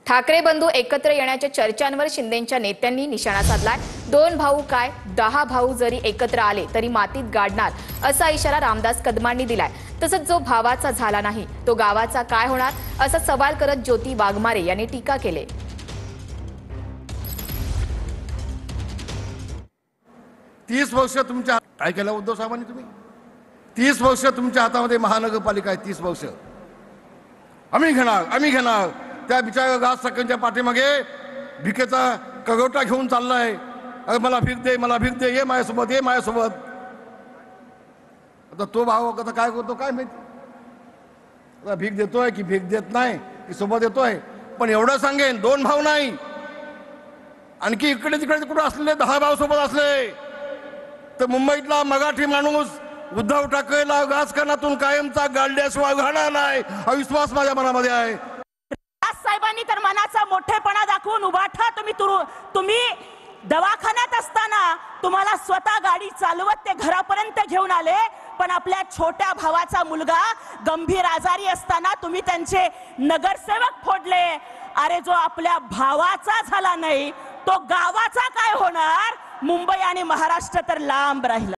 ठाकरे बंधू एकत्र येण्याच्या चर्चांवर शिंदेंच्या नेत्यांनी निशाणा साधलाय। 2 भाऊ काय 10 भाऊ जरी एकत्र आले तरी मातीत गाडणार असा इशारा रामदास कदमांनी दिलाय। तसंच जो भावाचा झाला नाही तो गावाचा काय होणार असा सवाल करत ज्योती वाघमारे यांनी टीका केली। 30 वर्ष तुमच्या काय केलं उद्धव साहेबांनी? तुम्ही 30 वर्ष तुमच्या हातामध्ये महानगरपालिका आहे। 30 वर्ष आम्ही घेणार त्या बिचाऱ्या गाज सकाळच्या पाठीमागे भिकेचा कगोटा घेऊन चाललाय। अरे मला भीक दे ये माझ्यासोबत। आता तो भाव आता काय करतो काय माहिती, आता भीक देतोय की भीक देत नाही की सोबत येतोय। पण एवढं सांगेन 2 भाऊ नाही, आणखी इकडे तिकडे कुठे असलेले 10 भाऊ सोबत असले तर मुंबईतला मराठी माणूस उद्धव ठाकरेला राजकारणातून कायमचा गाडल्याशिवाय राहणार नाही हा विश्वास माझ्या मनामध्ये आहे। साहेबांनी तर मनाचा मोठेपणा दाखवून उभाठा। तुम्ही दवाखान्यात असताना तुम्हाला स्वतः गाडी चालवत ते घरापर्यंत घेऊन आले, पण आपल्या छोट्या भावाचा मुलगा गंभीर आजारी असताना तुम्ही त्यांचे नगरसेवक फोडले। अरे जो आपल्या भावाचा झाला नाही तो गावाचा काय होणार? मुंबई आणि महाराष्ट्र तर लांब राहिला।